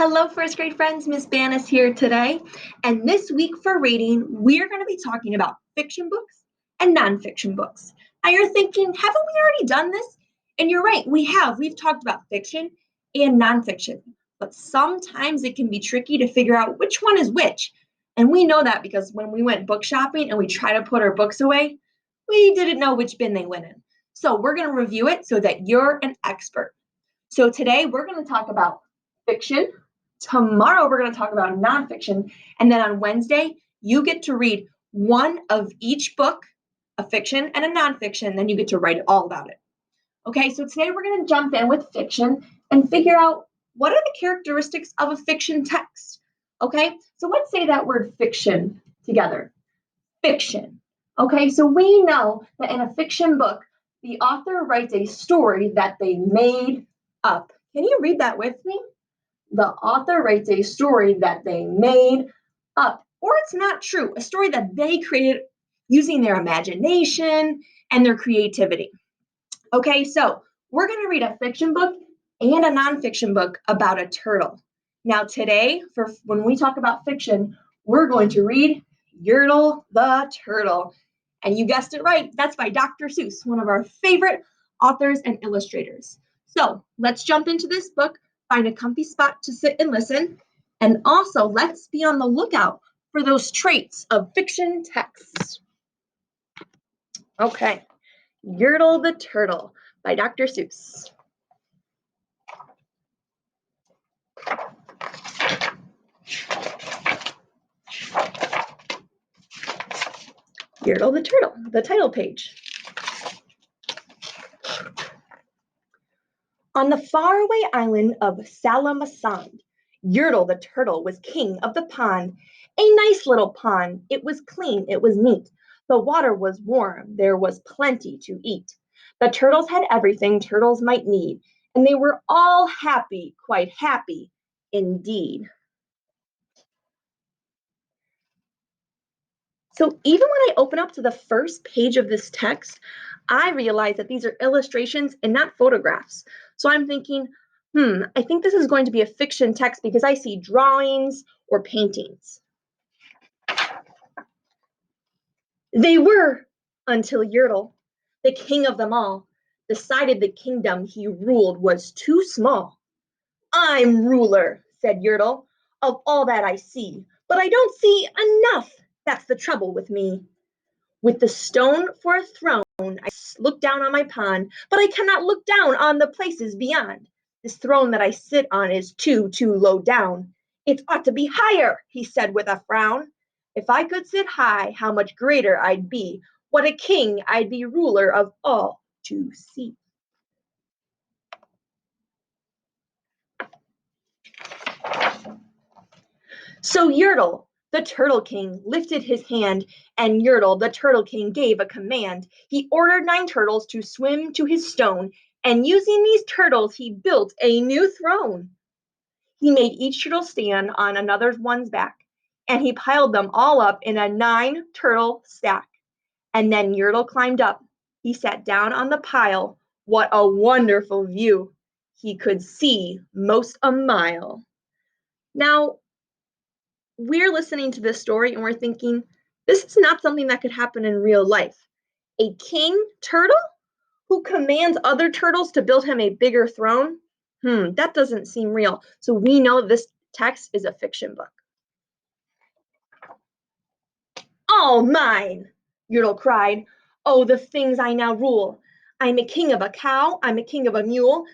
Hello, first grade friends. Miss Banis here today. And this week for reading, we're going to be talking about fiction books and nonfiction books. Now you're thinking, haven't we already done this? And you're right, we have. We've talked about fiction and nonfiction. But sometimes it can be tricky to figure out which one is which. And we know that because when we went book shopping and we try to put our books away, we didn't know which bin they went in. So we're going to review it so that you're an expert. So today we're going to talk about fiction. Tomorrow we're going to talk about nonfiction. And then on Wednesday, you get to read one of each book, a fiction and a nonfiction, then you get to write all about it. Okay, so today we're going to jump in with fiction and figure out what are the characteristics of a fiction text. Okay, so let's say that word fiction together. Fiction. Okay, so we know that in a fiction book, the author writes a story that they made up. Can you read that with me? The author writes a story that they made up, or it's not true, a story that they created using their imagination and their creativity. Okay, so we're going to read a fiction book and a nonfiction book about a turtle. Now today, for when we talk about fiction, we're going to read Yertle the Turtle. And you guessed it right, that's by Dr. Seuss, one of our favorite authors and illustrators. So let's jump into this book, find a comfy spot to sit and listen, and also let's be on the lookout for those traits of fiction texts. Okay, Yertle the Turtle by Dr. Seuss. Yertle the Turtle, the title page. On the faraway island of Salamasand, Yertle the Turtle was king of the pond. A nice little pond. It was clean, it was neat. The water was warm, there was plenty to eat. The turtles had everything turtles might need, and they were all happy, quite happy indeed. So even when I open up to the first page of this text, I realize that these are illustrations and not photographs. So I'm thinking, I think this is going to be a fiction text because I see drawings or paintings. They were, until Yertle, the king of them all, decided the kingdom he ruled was too small. I'm ruler, said Yertle, of all that I see, but I don't see enough. That's the trouble with me. With the stone for a throne, I look down on my pond, but I cannot look down on the places beyond. This throne that I sit on is too low down. It ought to be higher, he said with a frown. If I could sit high, how much greater I'd be. What a king I'd be, ruler of all to see. So Yertle, the Turtle King, lifted his hand, and Yertle, the Turtle King, gave a command. He ordered 9 turtles to swim to his stone, and using these turtles, he built a new throne. He made each turtle stand on another one's back, and he piled them all up in a 9-turtle stack. And then Yertle climbed up. He sat down on the pile. What a wonderful view! He could see most a mile. Now, we're listening to this story and we're thinking, this is not something that could happen in real life. A king turtle who commands other turtles to build him a bigger throne? That doesn't seem real. So we know this text is a fiction book. All mine, Yertle cried. Oh, the things I now rule. I'm a king of a cow, I'm a king of a mule,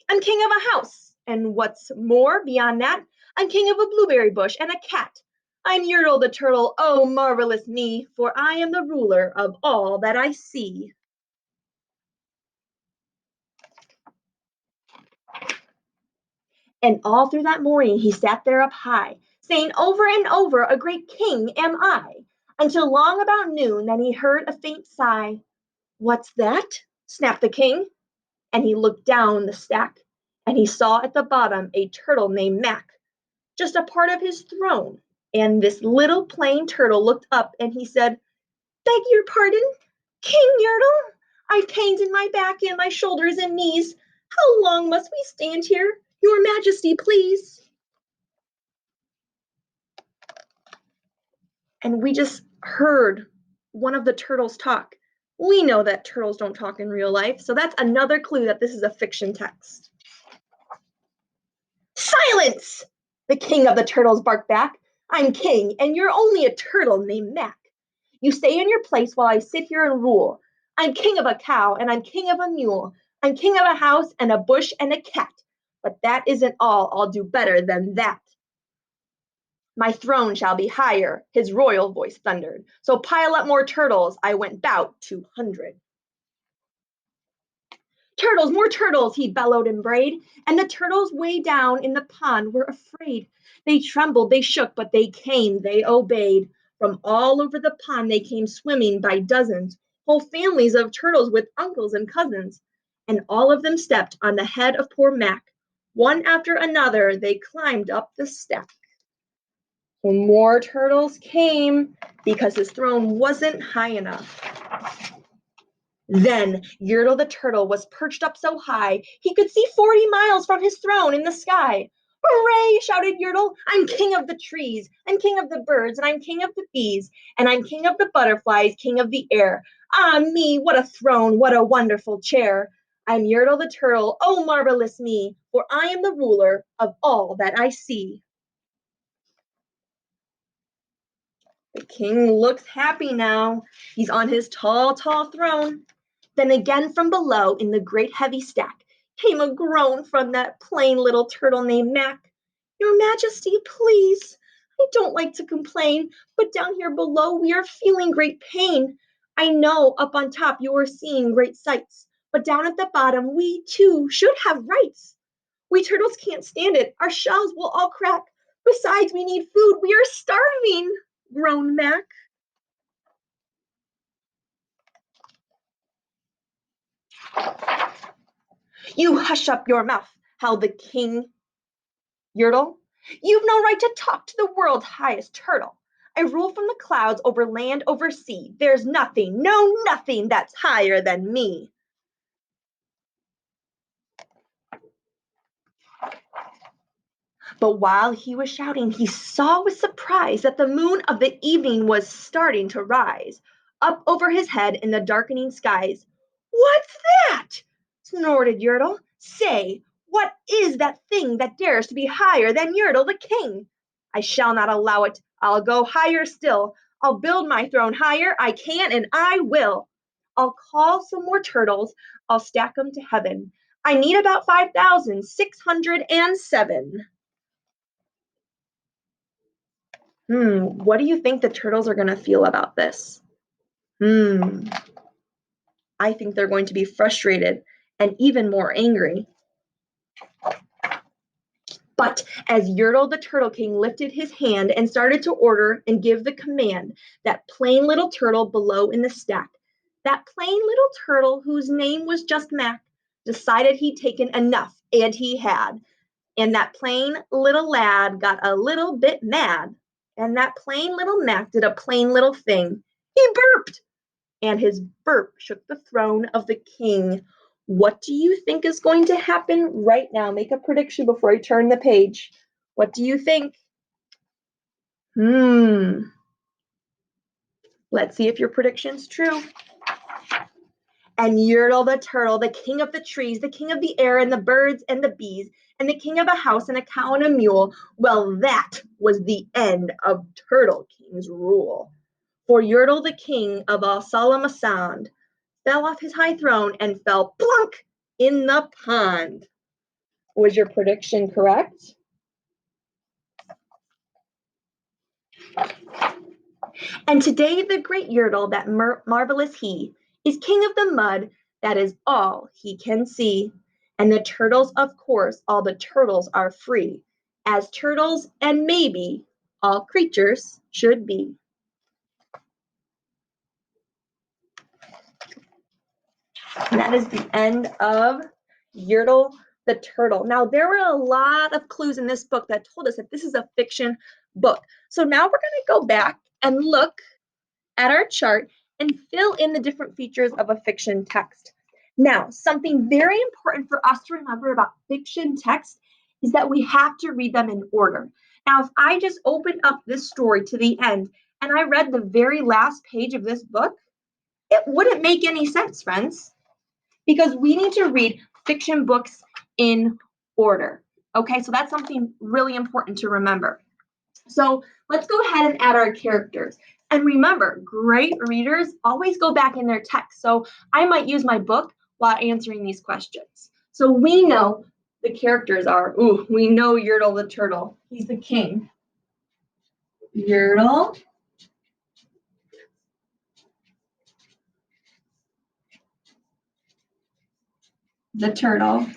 I'm king of a house. And what's more beyond that, I'm king of a blueberry bush and a cat. I'm Yertle the Turtle, oh marvelous me, for I am the ruler of all that I see. And all through that morning he sat there up high, saying over and over, a great king am I, until long about noon, then he heard a faint sigh. What's that? Snapped the king, and he looked down the stack, and he saw at the bottom a turtle named Mac, just a part of his throne. And this little plain turtle looked up and he said, Beg your pardon, King Yertle, I've pains in my back and my shoulders and knees. How long must we stand here? Your Majesty, please. And we just heard one of the turtles talk. We know that turtles don't talk in real life, so that's another clue that this is a fiction text. Silence! The king of the turtles barked back. I'm king, and you're only a turtle named Mac. You stay in your place while I sit here and rule. I'm king of a cow, and I'm king of a mule. I'm king of a house, and a bush, and a cat. But that isn't all. I'll do better than that. My throne shall be higher, his royal voice thundered. So pile up more turtles. I went bout 200. Turtles, more turtles, he bellowed and brayed. And the turtles way down in the pond were afraid. They trembled, they shook, but they came, they obeyed. From all over the pond they came swimming by dozens, whole families of turtles with uncles and cousins. And all of them stepped on the head of poor Mac. One after another, they climbed up the stack. More turtles came because his throne wasn't high enough. Then Yertle the turtle was perched up so high he could see 40 miles from his throne in the sky. Hooray, shouted Yertle. I'm king of the trees, I'm king of the birds, and I'm king of the bees, and I'm king of the butterflies, king of the air. Ah, me, what a throne, what a wonderful chair. I'm Yertle the turtle, oh, marvelous me, for I am the ruler of all that I see. The king looks happy now. He's on his tall, tall throne. Then again from below, in the great heavy stack, came a groan from that plain little turtle named Mac. Your Majesty, please. I don't like to complain, but down here below we are feeling great pain. I know up on top you are seeing great sights, but down at the bottom we too should have rights. We turtles can't stand it. Our shells will all crack. Besides, we need food. We are starving, groaned Mac. You hush up your mouth, howled the king Yertle. You've no right to talk to the world's highest turtle. I rule from the clouds over land, over sea. There's nothing, no nothing that's higher than me. But while he was shouting, he saw with surprise that the moon of the evening was starting to rise up over his head in the darkening skies. What's that? Snorted Yertle. Say, what is that thing that dares to be higher than Yertle the king? I shall not allow it. I'll go higher still. I'll build my throne higher. I can and I will. I'll call some more turtles. I'll stack them to heaven. I need about 5,607. What do you think the turtles are going to feel about this? I think they're going to be frustrated and even more angry. But as Yertle the Turtle King lifted his hand and started to order and give the command, that plain little turtle below in the stack, that plain little turtle whose name was just Mac, decided he'd taken enough, and he had. And that plain little lad got a little bit mad. And that plain little Mac did a plain little thing. He burped, and his burp shook the throne of the king. What do you think is going to happen right now? Make a prediction before I turn the page. What do you think? Let's see if your prediction's true. And Yertle the turtle, the king of the trees, the king of the air and the birds and the bees, and the king of a house and a cow and a mule, well, that was the end of Turtle King's rule. For Yertle the king of all Solemn fell off his high throne and fell plunk in the pond. Was your prediction correct? And today the great Yertle, that marvelous he, is king of the mud, that is all he can see. And the turtles, of course, all the turtles are free, as turtles and maybe all creatures should be. And that is the end of Yertle the Turtle. Now, there were a lot of clues in this book that told us that this is a fiction book. So now we're going to go back and look at our chart and fill in the different features of a fiction text. Now, something very important for us to remember about fiction text is that we have to read them in order. Now, if I just open up this story to the end and I read the very last page of this book, it wouldn't make any sense, friends, because we need to read fiction books in order. Okay, so that's something really important to remember. So let's go ahead and add our characters. And remember, great readers always go back in their text. So I might use my book while answering these questions. So we know the characters are, we know Yertle the turtle. He's the king. Yertle. The turtle.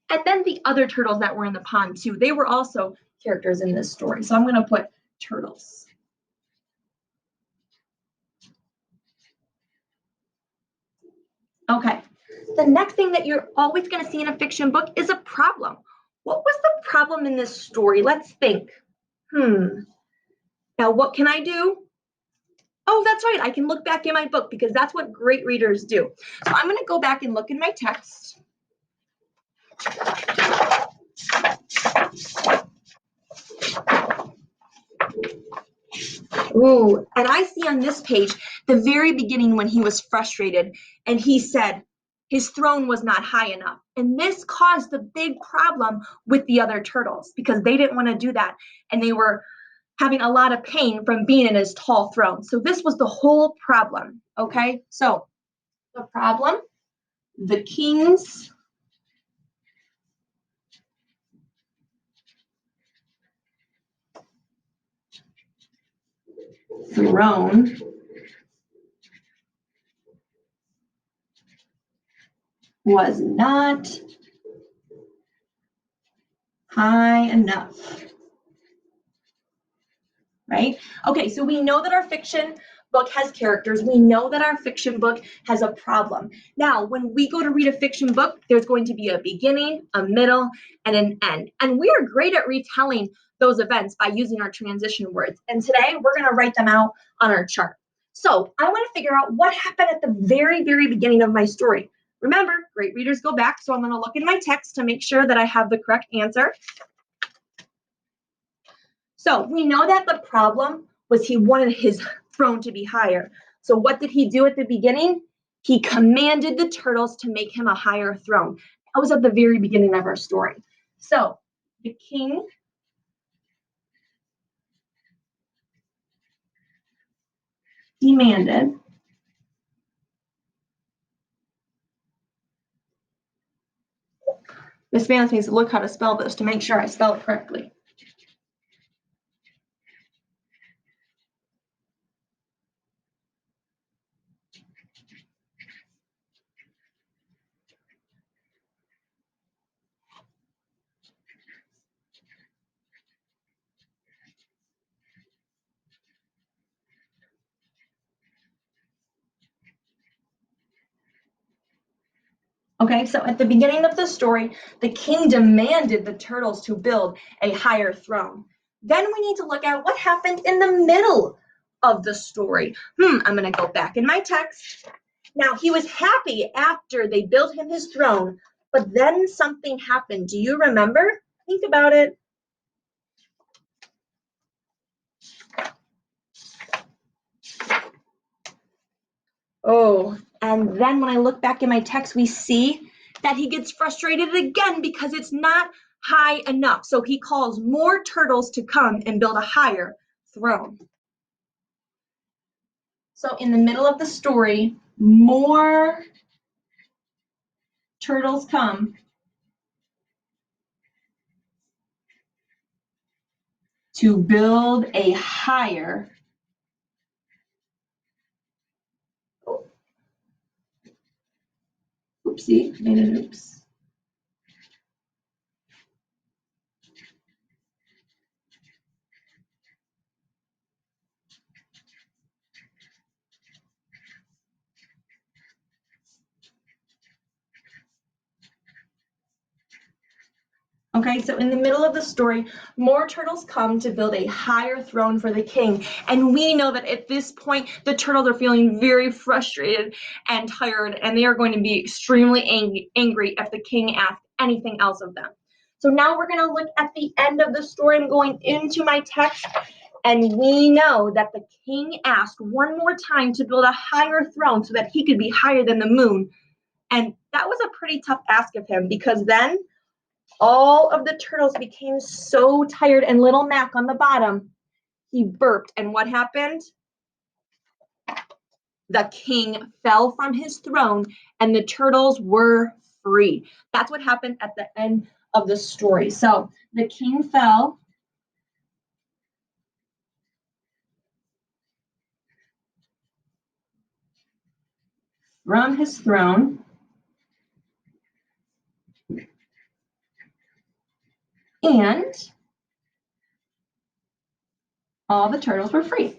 And then the other turtles that were in the pond too, they were also characters in this story. So I'm going to put turtles. Okay, the next thing that you're always going to see in a fiction book is a problem. What was the problem in this story? Let's think. Now what can I do? Oh, that's right, I can look back in my book because that's what great readers do. So I'm going to go back and look in my text. Ooh, and I see on this page the very beginning when he was frustrated and he said his throne was not high enough. And this caused a big problem with the other turtles because they didn't want to do that. And they were having a lot of pain from being in his tall throne. So this was the whole problem, okay? So the problem, the king's throne was not high enough, right? Okay, so we know that our fiction book has characters. We know that our fiction book has a problem. Now, when we go to read a fiction book, there's going to be a beginning, a middle, and an end. And we are great at retelling those events by using our transition words. And today, we're going to write them out on our chart. So I want to figure out what happened at the very, very beginning of my story. Remember, great readers go back, so I'm going to look in my text to make sure that I have the correct answer. So we know that the problem was he wanted his throne to be higher. So what did he do at the beginning? He commanded the turtles to make him a higher throne. That was at the very beginning of our story. So the king demanded Miss Vance needs to look how to spell this to make sure I spell it correctly. Okay, so at the beginning of the story, the king demanded the turtles to build a higher throne. Then we need to look at what happened in the middle of the story. I'm going to go back in my text. Now, he was happy after they built him his throne, but then something happened. Do you remember? Think about it. Oh, and then when I look back in my text, we see that he gets frustrated again because it's not high enough. So he calls more turtles to come and build a higher throne. So in the middle of the story, more turtles come to build a higher. Oopsie, made an oops. Okay, so in the middle of the story, more turtles come to build a higher throne for the king. And we know that at this point, the turtles are feeling very frustrated and tired, and they are going to be extremely angry if the king asks anything else of them. So now we're going to look at the end of the story. I'm going into my text, And we know that the king asked one more time to build a higher throne so that he could be higher than the moon. And that was a pretty tough ask of him, because then all of the turtles became so tired, and little Mac on the bottom, he burped. And what happened? The king fell from his throne and the turtles were free. That's what happened at the end of the story. So the king fell from his throne and all the turtles were free.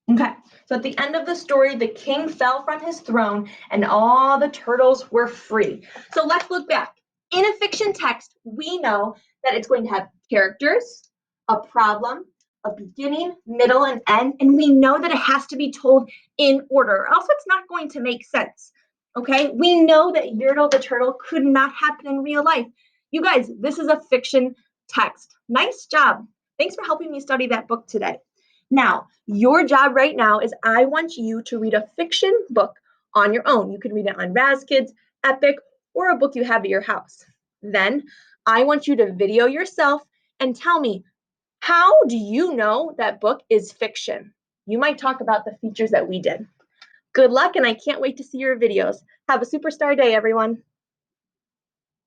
Okay, so at the end of the story, the king fell from his throne and all the turtles were free. So let's look back. In a fiction text, we know that it's going to have characters, a problem, a beginning, middle, and end, and we know that it has to be told in order, or else it's not going to make sense. Okay, we know that Yertle the turtle could not happen in real life. You guys, this is a fiction text. Nice job. Thanks for helping me study that book today. Now, your job right now is I want you to read a fiction book on your own. You can read it on RazKids, Epic, or a book you have at your house. Then I want you to video yourself and tell me, how do you know that book is fiction? You might talk about the features that we did. Good luck, and I can't wait to see your videos. Have a superstar day, everyone.